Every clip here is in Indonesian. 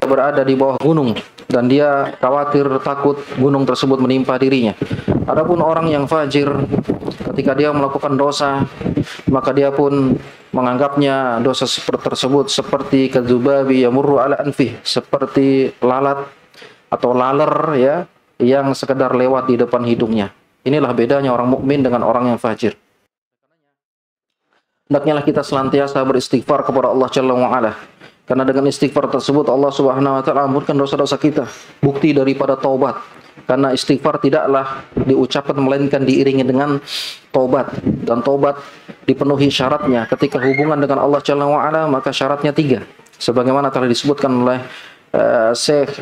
berada di bawah gunung dan dia khawatir takut gunung tersebut menimpa dirinya. Adapun orang yang fajir, ketika dia melakukan dosa, maka dia pun menganggapnya dosa seperti tersebut seperti kadzubabi yamurru ala anfih, seperti lalat atau laler ya yang sekedar lewat di depan hidungnya. Inilah bedanya orang mukmin dengan orang yang fajir. Hendaknya kita senantiasa beristighfar kepada Allah Jalla wa Ala. Karena dengan istighfar tersebut Allah Subhanahu wa taala ampunkan dosa-dosa kita. Bukti daripada taubat. Karena istighfar tidaklah diucapkan melainkan diiringi dengan taubat, dan taubat dipenuhi syaratnya. Ketika hubungan dengan Allah Jalla wa Ala maka syaratnya 3. Sebagaimana telah disebutkan oleh Syekh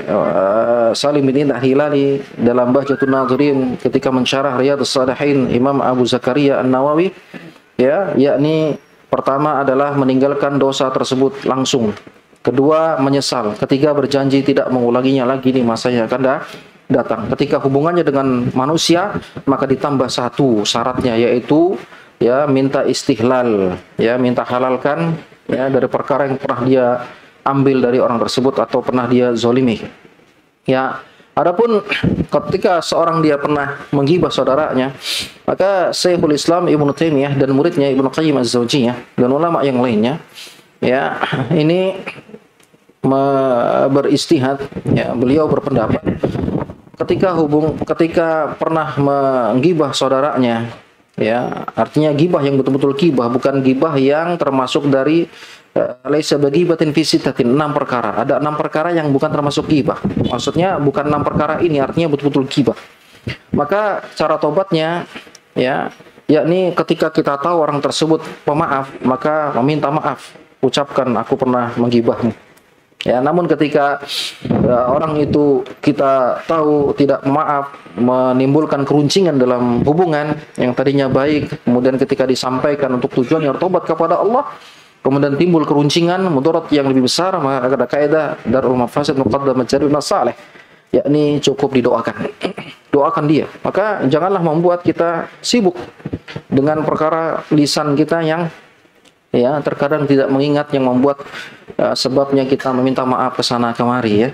Salim bin Hilali dalam Bahjatun Nadhirin ketika mensyarah Riyadhus Shalihin Imam Abu Zakaria An-Nawawi, ya, yakni pertama adalah meninggalkan dosa tersebut langsung. Kedua, menyesal. Ketiga, berjanji tidak mengulanginya lagi di masa yang akan datang. Ketika hubungannya dengan manusia, maka ditambah 1 syaratnya, yaitu ya minta istihlal, ya minta halalkan ya dari perkara yang pernah dia ambil dari orang tersebut atau pernah dia zolimi. Ya, adapun ketika seorang dia pernah menggibah saudaranya, maka Syekhul Islam Ibnu Taimiyah dan muridnya Ibnu Qayyim Az-Zawjiyah dan ulama yang lainnya, ya, ini beristihad, ya, beliau berpendapat ketika pernah menggibah saudaranya, ya, artinya gibah yang betul-betul gibah, bukan gibah yang termasuk dari laisa bagibatin fi sittatin, 6 perkara. Ada 6 perkara yang bukan termasuk gibah. Maksudnya bukan 6 perkara ini, artinya betul-betul gibah. Maka cara tobatnya, ya, yakni ketika kita tahu orang tersebut pemaaf, maka meminta maaf, ucapkan aku pernah menggibahmu. Ya, namun ketika orang itu kita tahu tidak maaf, menimbulkan keruncingan dalam hubungan yang tadinya baik, kemudian ketika disampaikan untuk tujuan yang tobat kepada Allah, kemudian timbul keruncingan, mudarat yang lebih besar, maka ada kaidah darul mafasid muqaddamah jalil salih, yakni cukup didoakan. Doakan dia. Maka janganlah membuat kita sibuk dengan perkara lisan kita yang ya terkadang tidak mengingat, yang membuat sebabnya kita meminta maaf ke sana kemari, ya.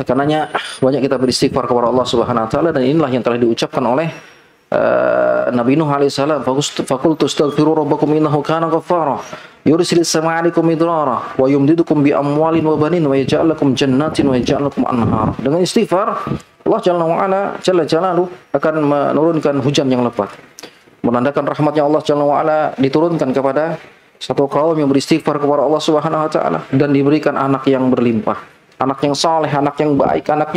Karenanya banyak kita beristighfar kepada Allah Subhanahu wa taala, dan inilah yang telah diucapkan oleh Nabi Nuh alaihi salam, faqultu astaghfiru rabbakum innahu kana ghaffara yursilis samaa'a 'alaikum midrara wa yumdidukum bi amwalin wa banin wa yaj'al lakum jannatin wa yaj'al lakum anhar. Dengan istighfar Allah Jalla Jalaluhu akan menurunkan hujan yang lebat, menandakan rahmatnya Allah Jalla wa Ala diturunkan kepada satu kaum yang beristighfar kepada Allah Subhanahu wa taala, dan diberikan anak yang berlimpah, anak yang saleh, anak yang baik, anak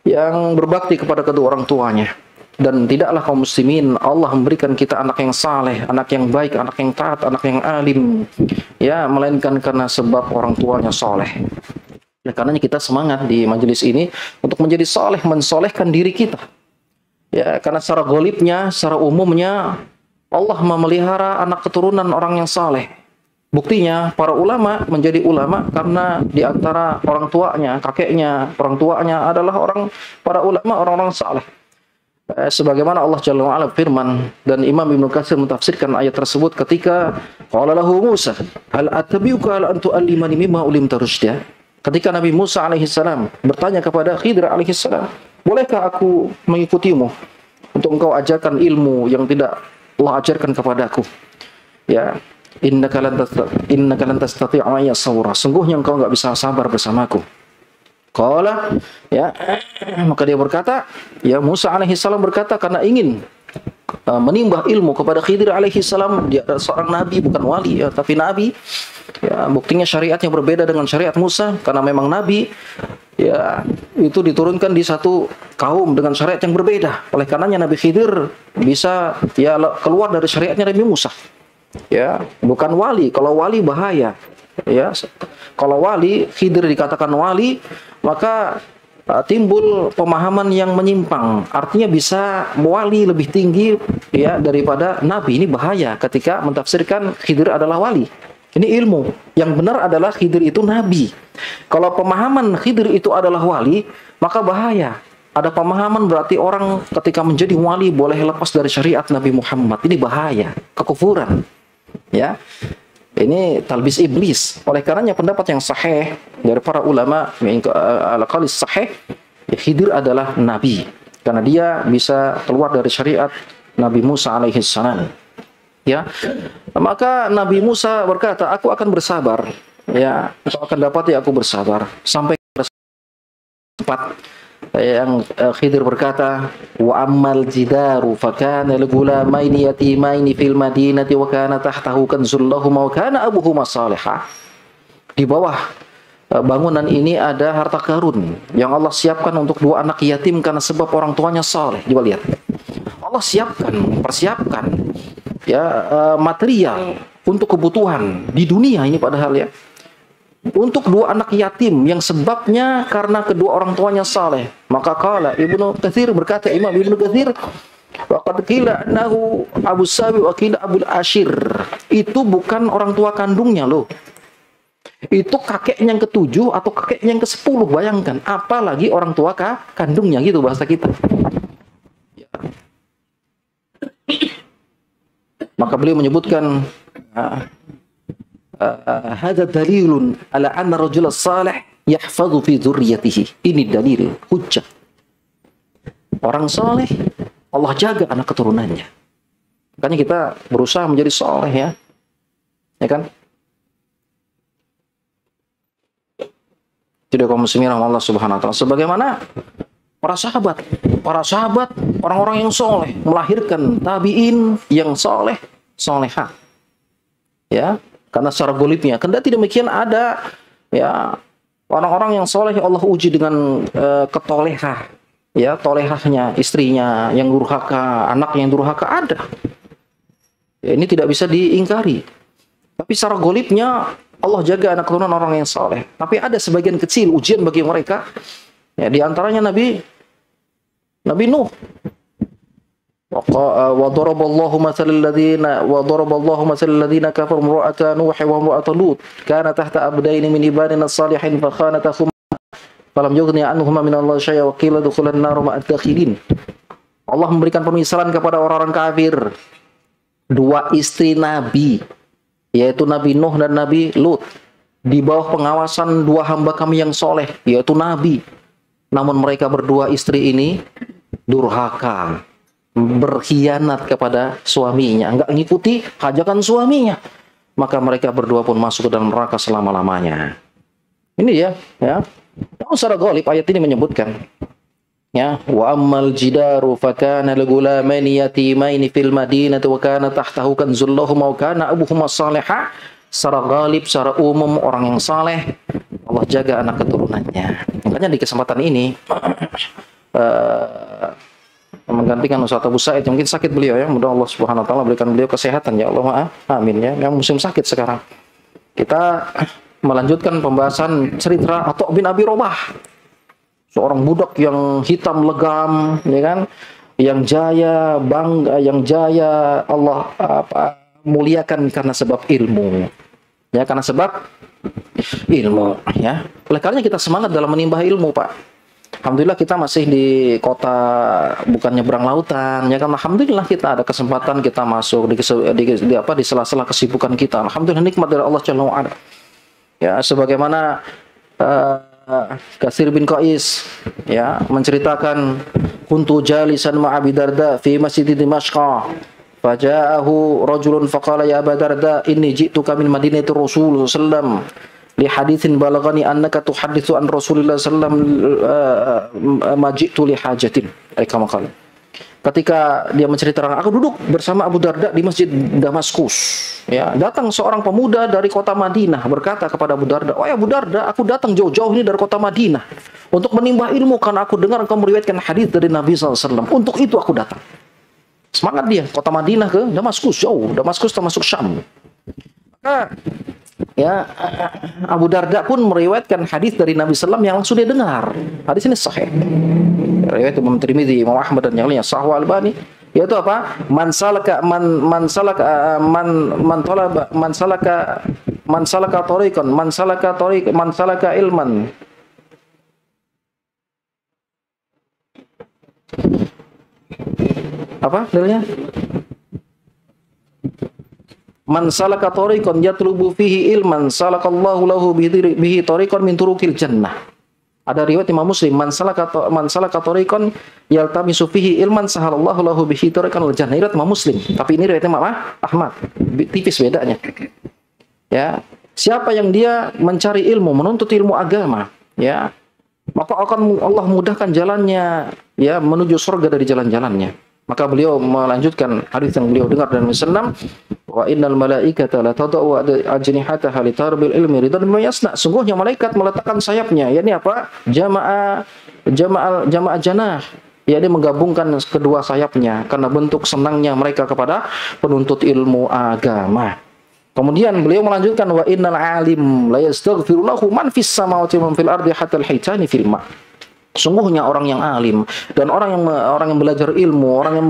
yang berbakti kepada kedua orang tuanya. Dan tidaklah kaum muslimin Allah memberikan kita anak yang saleh, anak yang baik, anak yang taat, anak yang alim, ya, melainkan karena sebab orang tuanya saleh. Ya, karenanya kita semangat di majelis ini untuk menjadi saleh, mensolehkan diri kita. Ya, karena secara golibnya, secara umumnya Allah memelihara anak keturunan orang yang saleh. Buktinya para ulama menjadi ulama karena di antara orang tuanya, kakeknya, orang tuanya adalah para ulama, orang-orang saleh. Sebagaimana Allah Jalla wa Ala firman, dan Imam Ibnu Katsir mentafsirkan ayat tersebut ketika qala lahu Musa hal attabi'uka ala an tu'allimani mimma ulimta rusyda. Ketika Nabi Musa alaihi salam bertanya kepada Khidir alaihi salam, bolehkah aku mengikutimu untuk engkau ajarkan ilmu yang tidak Allah ajarkan kepadaku? Ya, innaka lan tastati'a ma'iya sabra, sungguhnya engkau enggak bisa sabar bersamaku. Qala, ya, maka dia berkata, ya, Musa alaihi salam berkata karena ingin menimbah ilmu kepada Khidir alaihi salam. Dia adalah seorang nabi, bukan wali, ya, tapi nabi. Ya, buktinya syariatnya berbeda dengan syariat Musa karena memang nabi, ya, itu diturunkan di satu kaum dengan syariat yang berbeda. Oleh karenanya Nabi Khidir bisa ya keluar dari syariatnya Nabi Musa. Ya, bukan wali. Kalau wali bahaya. Ya, kalau wali, Khidir dikatakan wali, maka timbul pemahaman yang menyimpang. Artinya bisa wali lebih tinggi, ya, daripada nabi. Ini bahaya ketika mentafsirkan Khidir adalah wali. Ini ilmu. Yang benar adalah Khidir itu nabi. Kalau pemahaman Khidir itu adalah wali, maka bahaya. Ada pemahaman berarti orang ketika menjadi wali boleh lepas dari syariat Nabi Muhammad. Ini bahaya, kekufuran. Ya. Ini talbis iblis. Oleh karenanya pendapat yang sahih dari para ulama al-qalis sahih, Khidir adalah nabi karena dia bisa keluar dari syariat Nabi Musa alaihi salam. Ya. Maka Nabi Musa berkata, "Aku akan bersabar." Ya, aku akan dapat aku bersabar sampai tempat yang Khidir berkata, "Wa ammal jidaru fakana ligulamaini yatimaini fil madinati wa kana tahtahu kanzul lahum wa kana abuhuma salihah." Di bawah bangunan ini ada harta karun yang Allah siapkan untuk dua anak yatim karena sebab orang tuanya saleh. Coba lihat. Allah persiapkan ya material untuk kebutuhan di dunia ini padahal ya. Untuk dua anak yatim yang sebabnya karena kedua orang tuanya saleh. Maka kala Ibnu Katsir berkata, Imam Ibnu Katsir, waqad qila annahu Abu Sabi wa qila Abul Ashir. Itu bukan orang tua kandungnya loh. Itu kakeknya yang ketujuh atau kakeknya yang ke-10, bayangkan. Apalagi orang tua kandungnya, gitu bahasa kita. Maka beliau menyebutkan hadza dalilun ala anna rajul salih yahfazu fi dzurriyyatihi. Ini dalil hujjah. Orang saleh Allah jaga anak keturunannya. Makanya kita berusaha menjadi saleh ya. Ya kan? Tidak kaum muslimin Allah Subhanahu wa taala. Sebagaimana para sahabat, orang-orang yang soleh melahirkan tabiin yang soleh, solehah. Ya, karena secara golibnya. Kendati demikian ada ya orang-orang yang soleh Allah uji dengan ketolehah, ya tolehahnya istrinya yang durhaka, anak yang durhaka ada. Ya, ini tidak bisa diingkari. Tapi secara golibnya Allah jaga anak keturunan orang yang soleh. Tapi ada sebagian kecil ujian bagi mereka. Ya, di antaranya Nabi Nuh. Wa daraballahu mathalal ladzina kafaru imra'ata Nuh wa imra'ata Lut kana tahta abdaini min ibadina salihin fa khanatahuma falam yughni anhuma min Allah syai'a wa qila dukhulan nar ma'ad dakhilin. Allah memberikan pemisalan kepada orang-orang kafir. Dua istri Nabi, yaitu Nabi Nuh dan Nabi Lut, di bawah pengawasan dua hamba kami yang soleh, yaitu Nabi. Namun mereka berdua istri ini durhaka, berkhianat kepada suaminya, enggak ngikuti ajakan suaminya. Maka mereka berdua pun masuk ke dalam neraka selama-lamanya. Ini ya. Namun secara ghalib ayat ini menyebutkan ya, wa ammal jidaru fakana ligulamaini yatimaini fil madinati wa kana tahtahu kanzul lahum wa kana abuhuma salihah. Secara ghalib, secara umum orang yang saleh Allah jaga anak keturunannya. Makanya di kesempatan ini menggantikan Ustaz Abu Said yang mungkin sakit beliau ya. Mudah Allah Subhanahu wa taala berikan beliau kesehatan ya Allah. Amin ya. Yang musim sakit sekarang. Kita melanjutkan pembahasan cerita Atha bin Abi Rabah. Seorang budak yang hitam legam ya kan, yang jaya bangga, yang jaya Allah muliakan karena sebab ilmu. Ya, karena sebab ilmu ya. Oleh karenanya kita semangat dalam menimba ilmu, Pak. Alhamdulillah kita masih di kota bukan nyebrang lautan ya kan. Alhamdulillah kita ada kesempatan kita masuk di sela-sela kesibukan kita. Alhamdulillah nikmat dari Allah Jalla wa ala. Ya, sebagaimana Katsir bin Qais ya menceritakan kuntu jalisan ma'a Abi Darda fi masjid Dimashq faja'ahu rajulun faqala ya Aba Darda inni ji'tuka min madinati Rasul sallam li haditsin balagani annaka tuhadditsu an Rasulillah sallam ma ji'tu li hajatin kama qala. Ketika dia menceritakan, aku duduk bersama Abu Darda di Masjid Damaskus. Ya, datang seorang pemuda dari kota Madinah berkata kepada Abu Darda, "Oh ya Abu Darda, aku datang jauh-jauh ini dari kota Madinah untuk menimba ilmu karena aku dengar engkau meriwayatkan hadis dari Nabi SAW. Untuk itu aku datang." Semangat dia, kota Madinah ke Damaskus, jauh. Damaskus termasuk Syam. Maka ya Abu Darda pun meriwayatkan hadis dari Nabi SAW yang langsung dia dengar. Hadis ini sahih. Riwayat Imam Tirmidzi, Imam Ahmad dan yang lainnya, Sahih Albani. Yaitu apa? Man salaka ilman. Apa dalilnya? Man salaka tariqan yatlubu fihi ilman salakallahu lahu bihi tariqan min turukil jannah. Ada riwayat Imam Muslim, man salaka tariqan yaltamisu fihi ilman sahalallahu lahu bihi tariqan al jannah. Riwayat Imam Muslim, tapi ini riwayat Imam Ahmad. Tipis bedanya. Ya, siapa yang dia mencari ilmu, menuntut ilmu agama, ya, maka akan Allah mudahkan jalannya, ya, menuju surga dari jalan-jalannya. Maka beliau melanjutkan hadis yang beliau dengar dari Rasulullah, wa innal malaikata la tadau ajnihataha li tarbil ilmi ridan bima yasna. Sungguhnya malaikat meletakkan sayapnya, yakni apa? Jama'a janah. Yakni menggabungkan kedua sayapnya karena bentuk senangnya mereka kepada penuntut ilmu agama. Kemudian beliau melanjutkan, wa innal alim la yastaghfiru lahu man fis samawati wa man fil ardi hatta al-hitani fil ma. Sungguhnya orang yang alim dan orang yang belajar ilmu, orang yang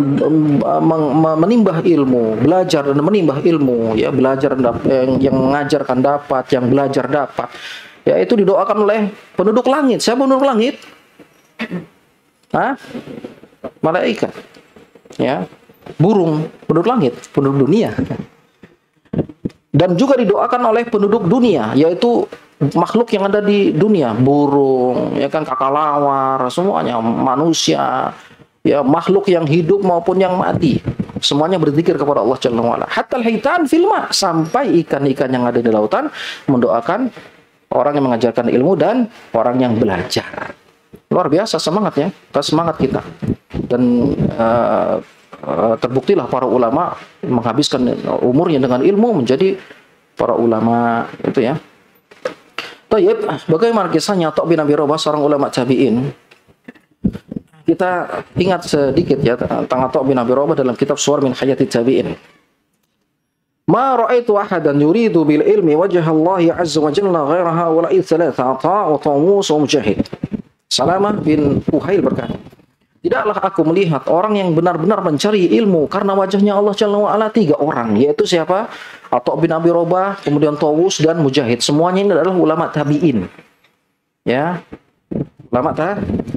menimbah ilmu, belajar dan menimbah ilmu, ya, belajar yang mengajarkan dapat, yang belajar dapat, ya, itu didoakan oleh penduduk langit. Siapa penduduk langit? Hah? Malaikat. Ya. Burung, penduduk langit, penduduk dunia. Dan juga didoakan oleh penduduk dunia, yaitu makhluk yang ada di dunia, burung, ya kan, kakalawar, semuanya, manusia, ya, makhluk yang hidup maupun yang mati, semuanya berzikir kepada Allah Jalla wa'ala. Hatta al-hitan fil ma, sampai ikan-ikan yang ada di lautan mendoakan orang yang mengajarkan ilmu dan orang yang belajar. Luar biasa semangatnya, semangat kita. Dan terbuktilah para ulama menghabiskan umurnya dengan ilmu, menjadi para ulama itu, ya. Tayyib, bagaimana kisahnya Atha bin Abi Rabah, seorang ulama tabi'in? Kita ingat sedikit, ya, tentang Atha bin Abi Rabah dalam kitab Suwar min Hayati Tabi'in. Ma ra'aitu ahadan yuridu bil ilmi wajha Allah azza wa jalla ghaira haula'i thalatha, Atha wa Tawus wa Mujahid. Salamah bin Uhail berkata, tidaklah aku melihat orang yang benar-benar mencari ilmu karena wajahnya Allah Jalla wa'ala, 3 orang, yaitu siapa? Atha bin Abi Rabah, kemudian Tawus dan Mujahid. Semuanya ini adalah ulama tabi'in. Ya. Ulama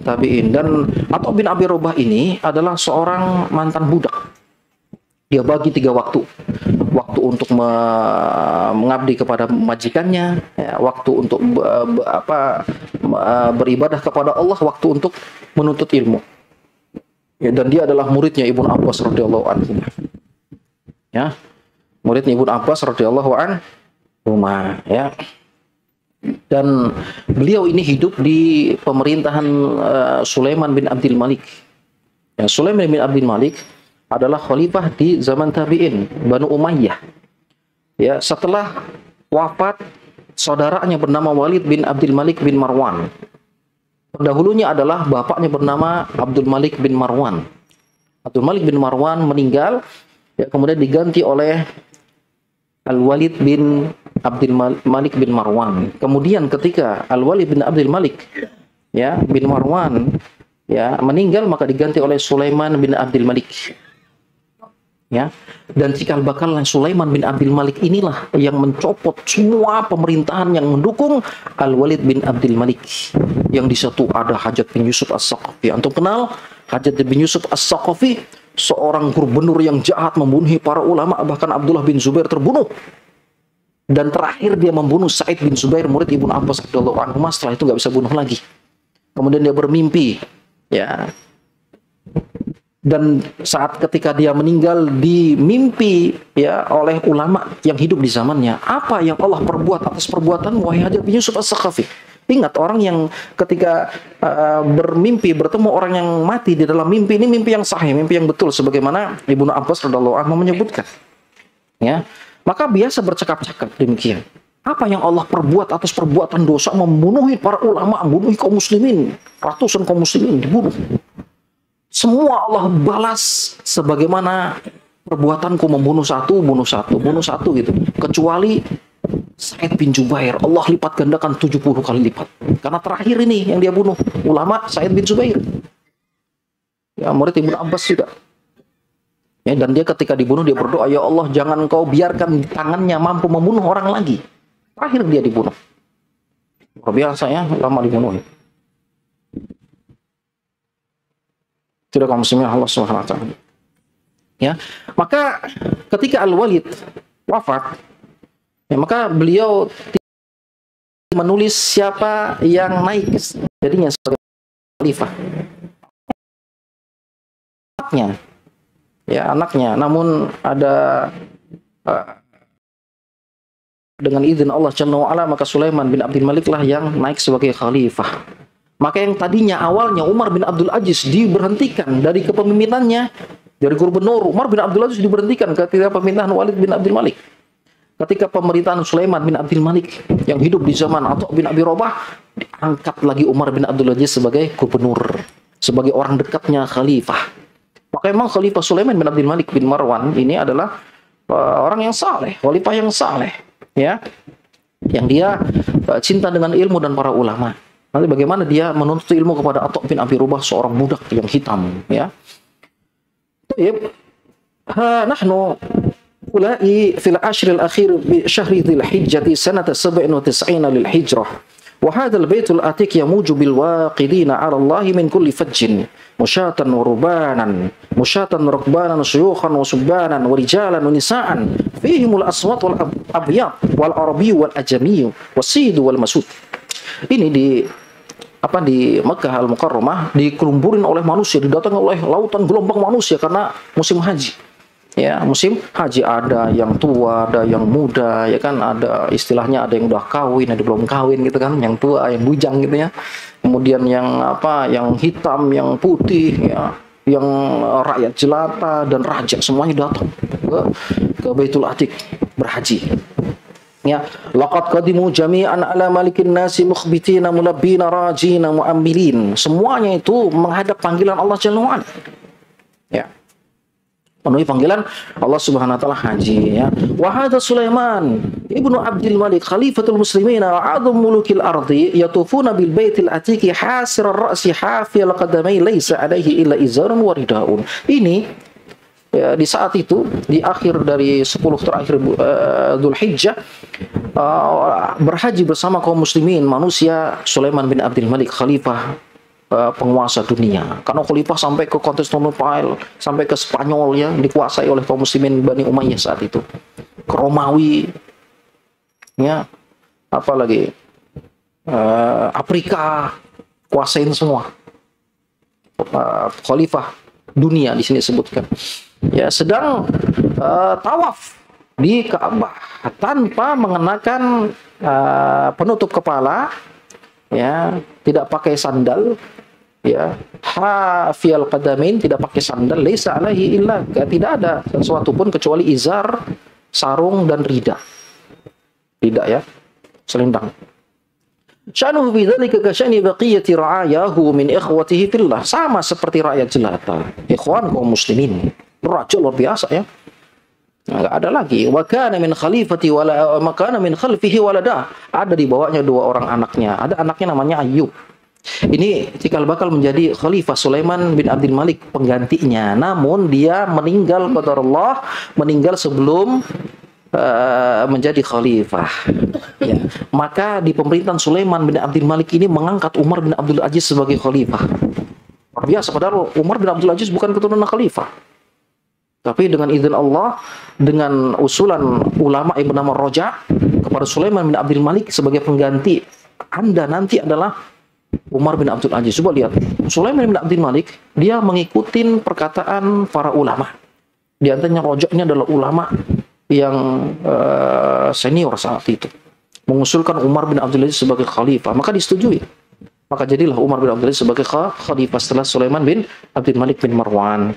tabi'in. Dan Atha bin Abi Rabah ini adalah seorang mantan budak. Dia bagi 3 waktu. Waktu untuk mengabdi kepada majikannya, ya, waktu untuk beribadah kepada Allah, waktu untuk menuntut ilmu. Ya, dan dia adalah muridnya Ibnu Abbas radhiyallahu anhu. Ya. Muridnya Ibnu Abbas radhiyallahu anhu, ya. Dan beliau ini hidup di pemerintahan Sulaiman bin Abdul Malik. Ya, Sulaiman bin Abdul Malik adalah khalifah di zaman tabi'in, Banu Umayyah. Ya, setelah wafat saudaranya bernama Walid bin Abdul Malik bin Marwan. Pendahulunya adalah bapaknya bernama Abdul Malik bin Marwan. Abdul Malik bin Marwan meninggal, ya, kemudian diganti oleh Al-Walid bin Abdul Malik bin Marwan. Kemudian ketika Al-Walid bin Abdul Malik, ya, bin Marwan, ya, meninggal, maka diganti oleh Sulaiman bin Abdul Malik. Ya. Dan cikal bakal Sulaiman bin Abdul Malik inilah yang mencopot semua pemerintahan yang mendukung Al-Walid bin Abdul Malik. Yang di situ ada Hajjaj bin Yusuf As-Saqafi. Antum kenal Hajjaj bin Yusuf As-Saqafi? Seorang gubernur yang jahat, membunuh para ulama, bahkan Abdullah bin Zubair terbunuh. Dan terakhir dia membunuh Sa'id bin Zubair, murid Ibnu Abbas radhiyallahu anhu. Setelah itu nggak bisa bunuh lagi. Kemudian dia bermimpi, ya. Dan saat ketika dia meninggal, dimimpi, ya, oleh ulama yang hidup di zamannya. Apa yang Allah perbuat atas perbuatan wahai Hajjaj bin Yusuf As-Saqafi? Ingat, orang yang ketika bermimpi bertemu orang yang mati di dalam mimpi, ini mimpi yang sahih, mimpi yang betul, sebagaimana Ibnu Abbas radhiyallahu anhu menyebutkan. Ya, maka biasa bercakap-cakap demikian. Apa yang Allah perbuat atas perbuatan dosa, membunuhi para ulama, membunuh kaum muslimin, ratusan kaum muslimin dibunuh. Semua Allah balas sebagaimana perbuatanku, membunuh satu, bunuh satu, bunuh satu, gitu. Kecuali Sa'id bin Zubair, Allah lipat gandakan 70 kali lipat. Karena terakhir ini yang dia bunuh, ulama Sa'id bin Zubair. Ya, murid Ibnu Abbas juga. Ya, dan dia ketika dibunuh, dia berdoa, ya Allah, jangan kau biarkan tangannya mampu membunuh orang lagi. Terakhir dia dibunuh. Luar biasa, ya, lama dibunuh. kaum muslimin Allah Subhanahu wa taala. Ya. Maka ketika Al-Walid wafat, ya, maka beliau menulis siapa yang naik jadinya sebagai khalifah. Anaknya, ya anaknya. Namun ada dengan izin Allah Jalla wa'ala, maka Sulaiman bin Abdul Malik lah yang naik sebagai khalifah. Maka yang tadinya awalnya Umar bin Abdul Aziz diberhentikan dari kepemimpinannya, dari gubernur, Umar bin Abdul Aziz diberhentikan ketika pemerintahan Walid bin Abdul Malik. Ketika pemerintahan Sulaiman bin Abdul Malik yang hidup di zaman Atha bin Abi Rabah, diangkat lagi Umar bin Abdul Aziz sebagai gubernur, sebagai orang dekatnya khalifah. Maka memang Khalifah Sulaiman bin Abdul Malik bin Marwan ini adalah orang yang saleh, khalifah yang saleh, ya, yang dia cinta dengan ilmu dan para ulama. Nanti bagaimana dia menuntut ilmu kepada Atha bin Abi Rabah, seorang budak yang hitam, ya. Nahnu ulai fil ashr al-akhir bi syahri dzil hijjah sanata 97 lil hijrah. Wa hadzal baitul atiq yamuju bil waqidina 'ala Allah min kulli fajjin musyatan wa rubanan musyatan rukbanan syuyukhan wa subbanan wa rijalan wa nisaan fihimul aswat wal abyad wal arabi wal ajami wasid wal masud. Ini di Mekah Al-Mukarramah dikelumpurin oleh manusia, didatangi oleh lautan gelombang manusia karena musim haji. Ya, musim haji ada yang tua, ada yang muda, ya kan, ada istilahnya ada yang udah kawin, ada belum kawin gitu kan, yang tua, yang bujang gitu ya. Kemudian yang hitam, yang putih, ya, yang rakyat jelata dan raja semuanya datang ke Baitul Atiq berhaji. Ya, laqad qadimu jami'an ala malikin nasi mukhbitina mulabbina rajina mu'ambilin. Semuanya itu menghadap panggilan Allah Jalla wa'ala. Ya. Penuhi panggilan Allah Subhanahu wa taala haji, ya. Wa hadza Sulaiman ibnu Abdul Malik khalifatul muslimin wa a'dham mulukil ardi yatufuna bil baitil atiqi hasir ar-ra'si hafiyal qadamai laisa alaihi illa izarun wa ridaun. Ini ya, di saat itu di akhir dari 10 terakhir Dzulhijjah berhaji bersama kaum muslimin manusia Sulaiman bin Abdul Malik khalifah penguasa dunia. Karena khalifah sampai ke Konstantinopel, sampai ke Spanyol, ya, dikuasai oleh kaum muslimin Bani Umayyah saat itu. Ke Romawi, ya, apalagi Afrika, kuasain semua. Khalifah dunia di sini disebutkan. Ya, sedang tawaf di Ka'bah tanpa mengenakan penutup kepala, ya, tidak pakai sandal, ya, hafiyal qadamin, tidak pakai sandal, laisa alaihi illa, tidak ada sesuatu pun kecuali izar, sarung dan rida, ya, selendang. Sya'nuhu fi dzalika ka sya'ni baqiyati ra'ayahu min ikhwatihi fillah, sama seperti rakyat jelata, ikhwan kaum muslimin. Raja luar biasa, ya. Enggak ada lagi. Wa kana min khalifati wala makana min khalfihi walada. Ada di bawahnya dua orang anaknya. Ada anaknya namanya Ayyub. Ini cikal bakal menjadi khalifah Sulaiman bin Abdul Malik penggantinya. Namun dia meninggal qadarullah, meninggal sebelum menjadi khalifah. Ya. Maka di pemerintahan Sulaiman bin Abdul Malik ini mengangkat Umar bin Abdul Aziz sebagai khalifah. Luar biasa, padahal Umar bin Abdul Aziz bukan keturunan khalifah. Tapi dengan izin Allah, dengan usulan ulama yang bernama Roja kepada Sulaiman bin Abdul Malik sebagai pengganti Anda nanti adalah Umar bin Abdul Aziz. Coba lihat, Sulaiman bin Abdul Malik dia mengikuti perkataan para ulama. Di antaranya Roja ini adalah ulama yang senior saat itu, mengusulkan Umar bin Abdul Aziz sebagai khalifah, maka disetujui. Maka jadilah Umar bin Abdul Aziz sebagai khalifah setelah Sulaiman bin Abdul Malik bin Marwan.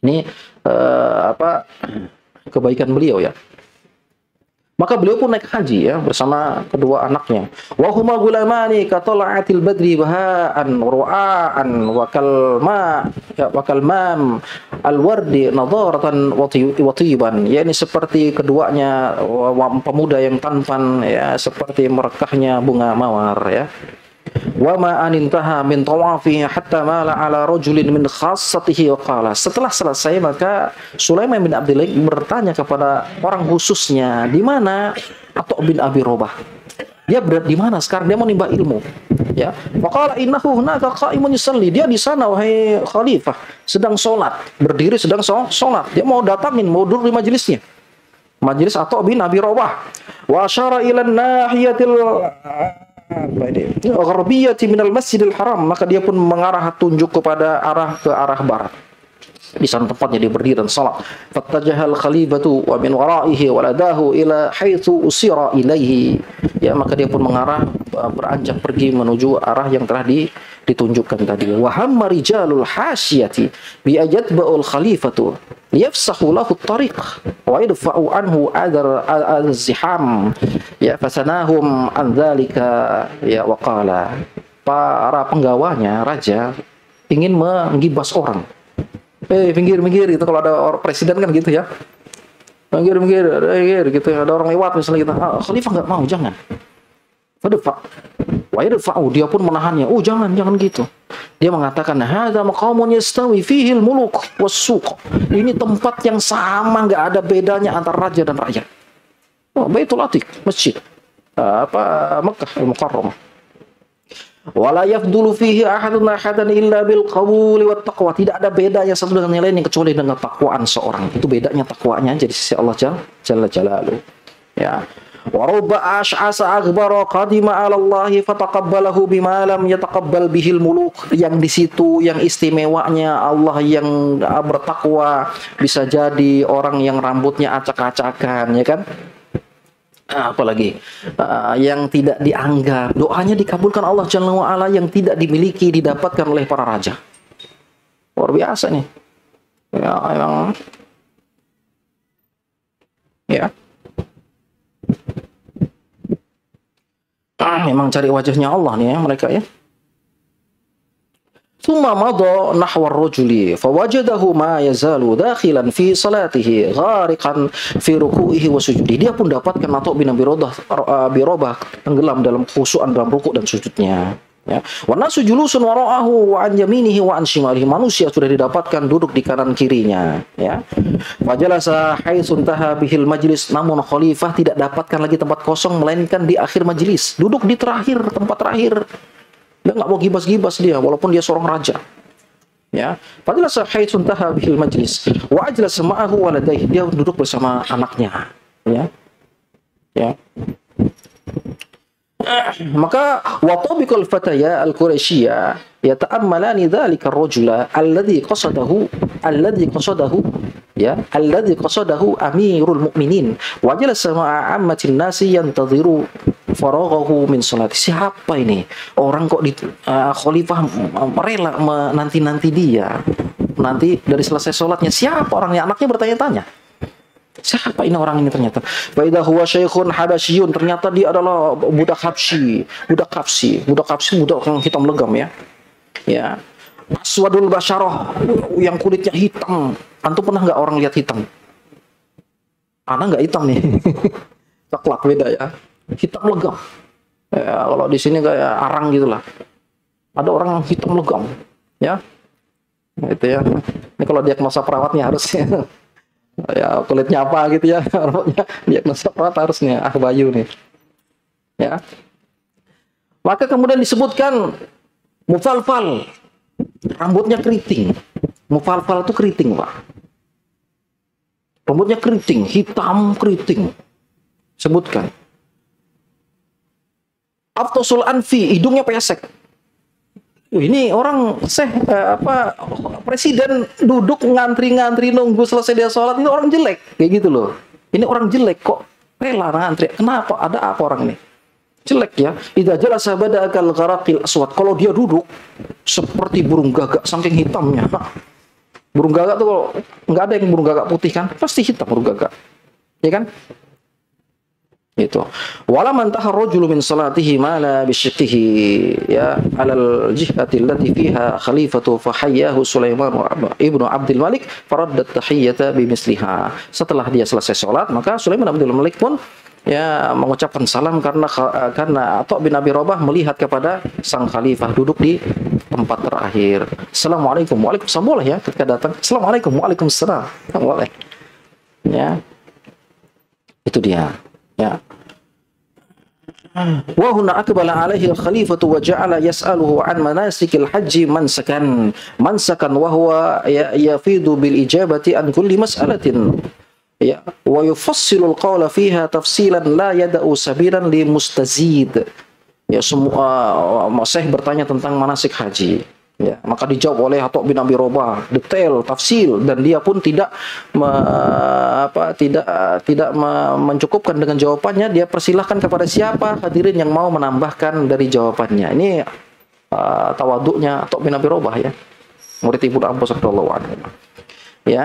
Ini kebaikan beliau, ya. Maka beliau pun naik haji, ya, bersama kedua anaknya. Wa huma gulamani ka tala'atil badri bahaan ru'aan wa kalmam al-wardi nadaratan wa tiban. Ya, ini seperti keduanya pemuda yang tampan, ya, seperti merekahnya bunga mawar, ya. Wa ma anintaha min tawafihi hatta mala ala rajulin min khassatihi wa qala. Setelah selesai maka Sulaiman bin Abdul Malik bertanya kepada orang khususnya, di mana Atha bin Abi Rabah? Dia berada di mana sekarang? Dia mau nimba ilmu, ya. Faqala innahu hunaka qa'imun yusalli. Dia di sana wahai khalifah, sedang salat, berdiri sedang salat. Dia mau datangin, mau duduk di majelisnya. Majlis Atha bin Abi Rabah. Wa asyara ila nahiyatil gharbiyati minal Masjidil Haram, maka dia pun mengarah tunjuk kepada arah barat. Di sana tempatnya dia berdiri dan salat. Fattajahal khalifatu wa min waraihi waladahu ila haitsu usira ilaihi. Ya, maka dia pun mengarah beranjak pergi menuju arah yang telah ditunjukkan tadi. Wa hamma rijalul hasyiyati bi ajatba'ul khalifatu liyafsahu lahu at-tariq wa yadfa'u anhu az-ziham. Ya, fasanahum an dzalika ya wa qala. Para penggawanya raja ingin menggibas orang. Minggir gitu, kalau ada orang presiden kan gitu ya, minggir gitu, ada orang lewat misalnya kita, khalifah nggak mau, jangan. Dia pun menahannya, jangan gitu. Dia mengatakan, hadza maqamun yastawi fihi al-muluk was-suq. Ini tempat yang sama, nggak ada bedanya antara raja dan rakyat. Baitul Atiq, masjid Makkah al-Mukarramah. Wala yafdulu fihi ahadan illa bil qabuli wat taqwa. Tidak ada bedanya satu dengan yang lain kecuali dengan takwaan seorang. Itu bedanya takwanya jadi sisi Allah Jalla Jalaluhu. Ya. Wa rubba ash'asa aghbara qadima 'ala Allah fataqabbalahu bima lam yataqabbal bihil muluk. Yang di situ yang istimewanya Allah yang bertakwa bisa jadi orang yang rambutnya acak-acakan, ya kan? Apalagi yang tidak dianggap, doanya dikabulkan Allah Jalla wa'ala yang tidak dimiliki, didapatkan oleh para raja. Luar biasa nih. Ya, emang. Ya. Memang cari wajahnya Allah nih ya mereka ya. Thumma madha nahwa ar-rajuli fawajadahu ma yazalu dakhilan fi salatihi ghariqan fi ruku'ihi wa sujudi. Dia pun dapatkan Atha bin Abi Rabah tenggelam dalam khusyuan dalam rukuk dan sujudnya. Ya. Wa nasu julusun wara'ahu wa an yaminihi wa an shimalihi. Manusia sudah didapatkan duduk di kanan kirinya, ya. Fajalasa haitsu intaha bihil majlis, namun khalifah tidak dapatkan lagi tempat kosong melainkan di akhir majlis, duduk di tempat terakhir. Dia nggak mau gibas-gibas dia, walaupun dia seorang raja. Ya, fajalasa haitsu intaha bihil majlis wa ajlasa ma'ahu waladayhi. Dia duduk bersama anaknya, ya. Ya. Maka watabiqal fataya al-quraisyya yata'ammalani dzalika ar-rajula alladhi qasadahu amirul mu'minin wa jalasa ma'a ammatin nasi yantadhiru faraghahu min salat. Siapa ini orang kok khalifah rela menanti-nanti dia nanti dari selesai salatnya? Siapa orangnya? Anaknya bertanya-tanya, siapa ini orang ini ternyata? Fa idza huwa syaikhun habasyiyun, ternyata dia adalah budak Habsyi, budak yang hitam legam ya. Ya. Aswadul basyarah, yang kulitnya hitam. Antum pernah nggak orang lihat hitam? Ana nggak hitam nih. Coklat beda ya. Hitam legam. Ya, kalau di sini kayak arang gitulah. Ada orang yang hitam legam, ya. Nah, itu ya. Ini kalau diagnosa perawatnya harusnya ya kulitnya apa gitu ya, diagnosa perawat harusnya Bayu nih, ya. Maka kemudian disebutkan mufalfal, rambutnya keriting. Mufalfal itu keriting, Pak. Rambutnya keriting, hitam keriting. Sebutkan. Aftosul anfi, hidungnya pesek. Ini orang presiden duduk ngantri nunggu selesai dia sholat, ini orang jelek kayak gitu loh. Ini orang jelek kok rela ngantri. Kenapa? Ada apa orang ini? Jelek ya. Idza jalasa bada'akal gharaqil aswad. Kalau dia duduk seperti burung gagak saking hitamnya. Burung gagak tuh kalau nggak ada yang burung gagak putih kan, pasti hitam burung gagak. Ya kan? Itu. Wala man taharrajulu min salatihi ma la bishiqihi ya alal jihati allati fiha khalifatu fa hayyahu Sulaiman ibnu Abdul Malik faraddat tahiyyata bimisliha. Setelah dia selesai salat, maka Sulaiman Abdul Malik pun ya mengucapkan salam karena Atha bin Abi Rabah melihat kepada sang khalifah duduk di tempat terakhir. Assalamualaikum, waalaikumsalam, boleh ya ketika datang. Assalamualaikum, waalaikumsalam, boleh. Ya. Itu dia. Ya. Wa huna aqbala alaihi al-khalifatu wa ja'ala yas'aluhu an manasikil haji mansakan wa huwa yafidu bil ijabati an kulli mas'alatin. ya, wa yufassilul qawla fiha tafsilan la yada'u sabiran li mustazid. Ya, semua Syekh bertanya tentang manasik haji. Ya, maka dijawab oleh Atha bin Abi Robah detail, tafsil, dan dia pun tidak mencukupkan dengan jawabannya. Dia persilahkan kepada siapa hadirin yang mau menambahkan dari jawabannya. Ini tawaduknya Atha bin Abi Robah, ya, murid Ibnu Abbas radhiyallahu anhu. Ya,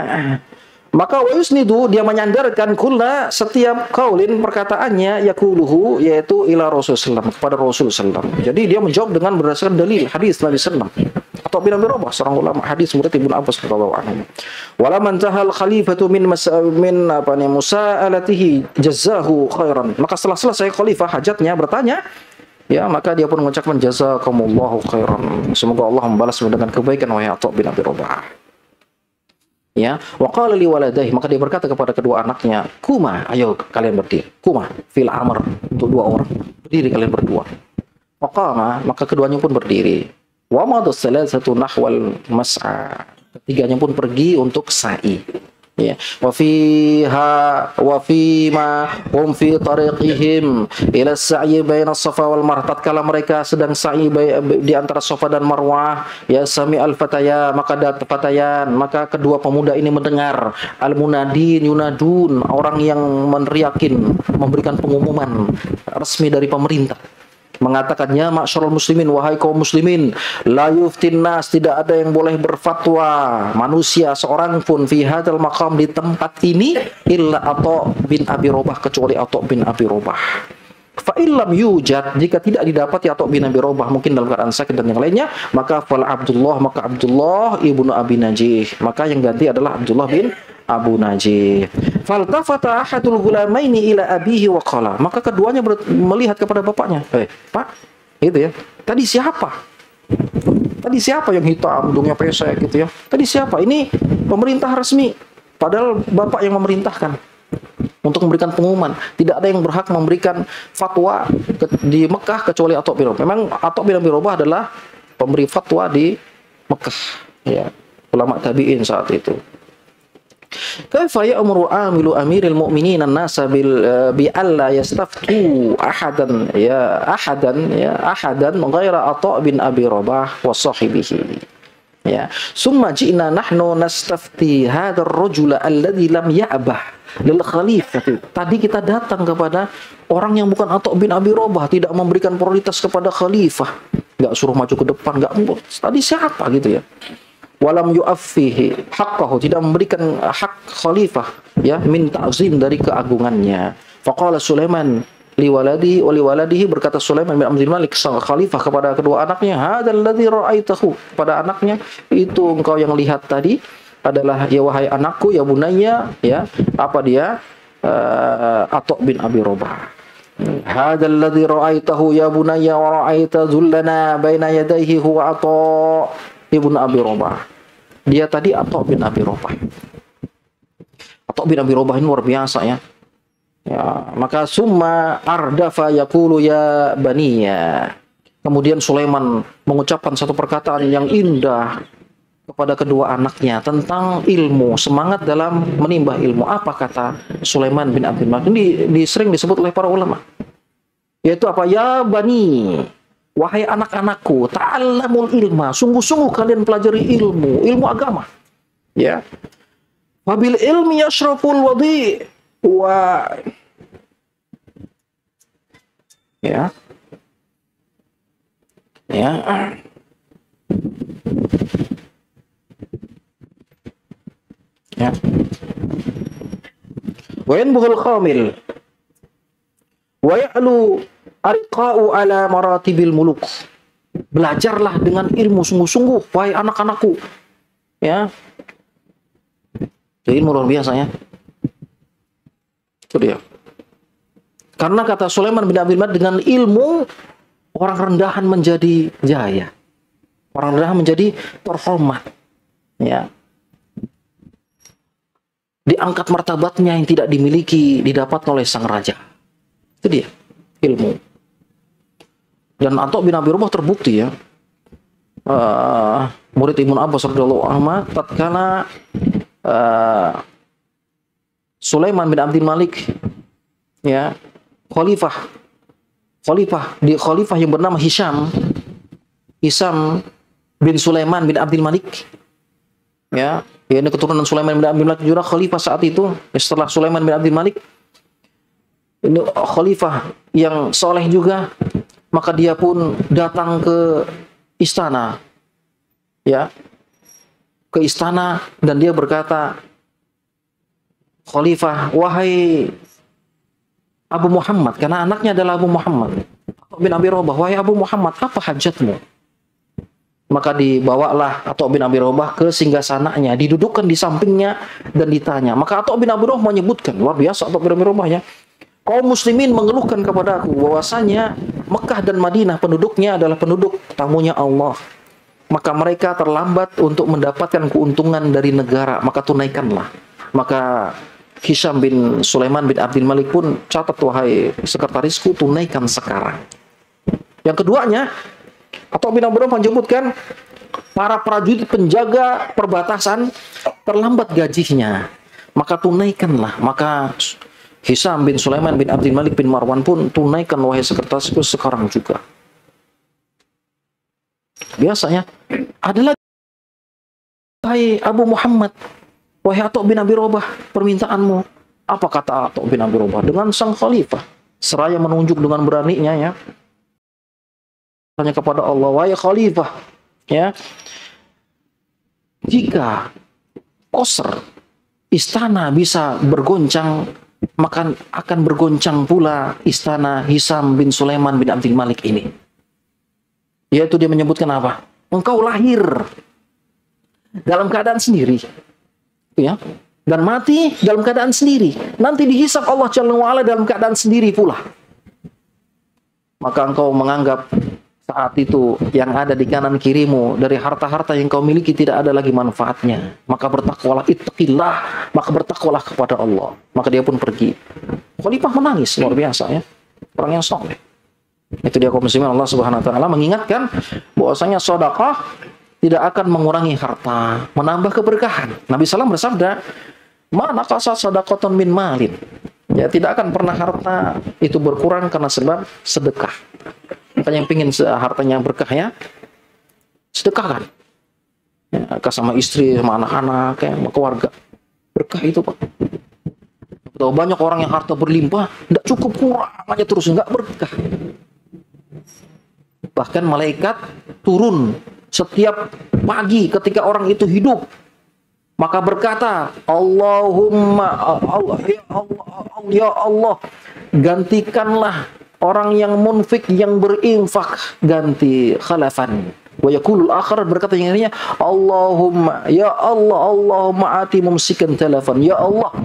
maka wa yusnidu, dia menyandarkan kulla, setiap kaulin perkataannya, yakuluhu, yaitu ila Rasulullah, kepada Rasulullah. Jadi dia menjawab dengan berdasarkan dalil hadis Nabi sallallahu alaihi wasallam. Atau bin Abi Robah, seorang ulama hadis murid Ibnu Abbas radhiyallahu anhu. Wala man tahal khalifatu min musa'alatihi jazahu khairan. Maka setelah selesai khalifah hajatnya bertanya, ya, maka dia pun mengucapkan jazakumullahu khairan. Semoga Allah membalas dengan kebaikan wahai Atha bin Abi Robah. Ya, wa qala li waladayhi, maka dia berkata kepada kedua anaknya, kuma, ayo kalian berdiri. Kuma fil amr, untuk dua orang. Berdiri kalian berdua. Maqama, maka keduanya pun berdiri. Wa madus salasatu nahwal mas'a. Ketiganya pun pergi untuk sa'i. Ya, wa fima hum fi tariqihim ila as-sa'yi baina as-safa wal marwah. Tatkala mereka sedang sa'i di antara Safa dan Marwah, ya, sami al-fataya, maka kedua pemuda ini mendengar al-munadin yunadun, orang yang meneriakin, memberikan pengumuman resmi dari pemerintah, mengatakannya, ma'syarul muslimin, wahai kaum muslimin, la yuftin nas, tidak ada yang boleh berfatwa manusia seorang pun fi hadzal maqam, di tempat ini, illa Atha bin Abi Robah, kecuali Atha bin Abi Robah. Fa illam yujad, jika tidak didapati Atha bin Abi Robah, mungkin dalam keadaan sakit dan yang lainnya, maka fal Abdullah, maka Abdullah ibnu Abi Najih, maka yang ganti adalah Abdullah bin Abu Najih. Faltafata ahadul gulamaini ila abihi wa qala, maka keduanya melihat kepada bapaknya. Pak, gitu ya. Tadi siapa? Tadi siapa yang hitam, hidungnya pesek gitu ya? Tadi siapa? Ini pemerintah resmi. Padahal bapak yang memerintahkan untuk memberikan pengumuman. Tidak ada yang berhak memberikan fatwa di Mekah kecuali Atha bin Robah. Memang Atha bin Abi Robah adalah pemberi fatwa di Mekah, ya, ulama tabi'in saat itu. Kaifa ya'muru amilu amiril mu'minin an-nasa bi alla yastaftu ahadan ghaira Atha bin Abi Robah wa sahibihi. Ya, summa ji'na nahnu nastafti hadzal rajula alladhi lam ya'bah lil khalifah. Tadi kita datang kepada orang yang bukan Atha bin Abi Robah, tidak memberikan prioritas kepada khalifah, enggak suruh maju ke depan, enggak. Tadi siapa gitu ya? Walam yu'affihi haqqahu, tidak memberikan hak khalifah, ya, min ta'zim, dari keagungannya. Faqala Sulaiman liwaladihi wa liwaladihi, berkata Sulaiman bin Abdul Malik sang khalifah kepada kedua anaknya, hadzal ladzi ra'aitahu, pada anaknya, itu engkau yang lihat tadi adalah, ya wahai anakku, ya bunayya, ya, apa dia? Atha bin Abi Robah. Hadzal ladzi ra'aitahu ya bunayya wa ra'aita dhullana baina yadayhi huwa Atha ibnu Abi Robah. Dia tadi Atha bin Abi Robah. Atha bin Abi Robah ini luar biasa, ya. Ya, maka summa ardafa yaqulu ya baniya. Kemudian Sulaiman mengucapkan satu perkataan yang indah kepada kedua anaknya tentang ilmu, semangat dalam menimba ilmu. Apa kata Sulaiman bin Abdul Malik? Ini sering disebut oleh para ulama. Yaitu apa? Ya bani, wahai anak-anakku, ta'allamul ilma, sungguh-sungguh kalian pelajari ilmu agama. Ya. Wabil ilmi yashraful wadi wa, ya. Ya. Ya. Wa yanbughul khamil wa ya'lu arqa'u ala maratibil muluk. Belajarlah dengan ilmu sungguh-sungguh, wahai anak-anakku. Ya. Itu ilmu luar biasa, ya. Itu dia. Karena kata Sulaiman bin Abdul Malik, dengan ilmu orang rendahan menjadi jaya. Orang rendahan menjadi terhormat. Ya. Diangkat martabatnya yang tidak dimiliki, didapatkan oleh sang raja. Itu dia, ilmu. Dan Atha bin Abi Robah terbukti, ya, murid Ibnu Abbas radhiyallahu anhu, tatkala Sulaiman bin Abdul Malik, ya, khalifah yang bernama Hisham bin Sulaiman bin Abdul Malik, ya, ini keturunan Sulaiman bin Abdul Malik juga khalifah saat itu. Setelah Sulaiman bin Abdul Malik, ini khalifah yang soleh juga, maka dia pun datang ke istana, ya, ke istana, dan dia berkata, khalifah, wahai Abu Muhammad, karena anaknya adalah Abu Muhammad bin Abi Robah, wahai Abu Muhammad, apa hajatmu? Maka dibawalah Atha bin Abi Robah ke singgasananya, didudukkan di sampingnya dan ditanya. Maka Atha bin Abi Robah menyebutkan, luar biasa Atha bin Abi Robah, ya, kaum muslimin mengeluhkan kepada aku bahwasanya Mekah dan Madinah penduduknya adalah penduduk tamunya Allah. Maka mereka terlambat untuk mendapatkan keuntungan dari negara, maka tunaikanlah. Maka Hisham bin Sulaiman bin Abdul Malik pun, catat wahai sekretarisku, tunaikan sekarang. Yang keduanya, Atha bin Abi Robah menyebutkan para prajurit penjaga perbatasan terlambat gajinya, maka tunaikanlah. Maka Hisham bin Sulaiman bin Abdul Malik bin Marwan pun, tunaikan wahai sekretarisku sekarang juga. Biasanya adalah wahai Abu Muhammad, wahai Atha bin Abi Robah, permintaanmu. Apa kata Atha bin Abi Robah dengan sang khalifah? Seraya menunjuk dengan beraninya, ya, tanya kepada Allah, wahai khalifah, ya, jika Qasr, istana bisa bergoncang, maka akan bergoncang pula istana Hisham bin Sulaiman bin Abdul Malik ini. Yaitu dia menyebutkan apa? Engkau lahir dalam keadaan sendiri, ya, dan mati dalam keadaan sendiri. Nanti dihisab Allah Jalla wa'ala dalam keadaan sendiri pula. Maka engkau menganggap saat itu yang ada di kanan kirimu dari harta-harta yang kau miliki tidak ada lagi manfaatnya. Maka bertakwalah, ittaqillah, maka bertakwalah kepada Allah. Maka dia pun pergi. Khalifah menangis, luar biasa, ya, orang yang soleh. Itu dia kaum muslimin, Allah Subhanahu wa taala mengingatkan bahwasanya sedekah tidak akan mengurangi harta, menambah keberkahan. Nabi SAW bersabda, "Ma naqasa shadaqatun min malin." Ya, tidak akan pernah harta itu berkurang karena sebab sedekah. Makanya yang pingin hartanya berkah, ya, sedekahkan. Ya, sama istri, sama anak-anak, ya, sama keluarga. Berkah itu, Pak. Tahu banyak orang yang harta berlimpah, tidak cukup, kurang aja terus, nggak berkah. Bahkan malaikat turun setiap pagi ketika orang itu hidup, maka berkata, Allahumma, ya Allah, gantikanlah orang yang munfik, yang berinfak, ganti khalafan. Wa yaqulul akhar, berkata yang lainnya, Allahumma, ya Allah, Allahumma ati mumsikan talafan, ya Allah,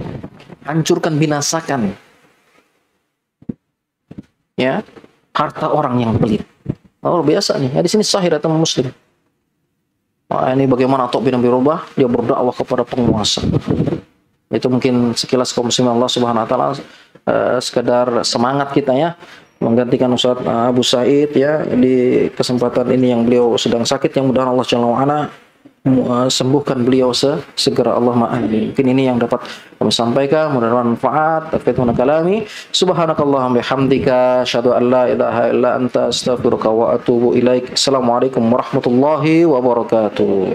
hancurkan, binasakan, ya, harta orang yang pelit. Oh, biasa nih, ya, di sini sahih atau Muslim. Nah, ini bagaimana Atha bin Abi Robah, dia berdakwah kepada penguasa. Itu mungkin sekilas kaum muslimin, Allah Subhanahu wa taala sekedar semangat kita, ya, menggantikan Ustaz Abu Said, ya, di kesempatan ini yang beliau sedang sakit, yang mudah Allah Jalla wa ala sembuhkan beliau segera, Allahumma amin. Mungkin ini yang dapat kami sampaikan, mudah-mudahan manfaat. Tafidhuna kalami, subhanakallahumma bihamdika, asyhadu an la ilaha illa anta, astaghfiruka wa atubu ilaik. Assalamualaikum warahmatullahi wabarakatuh.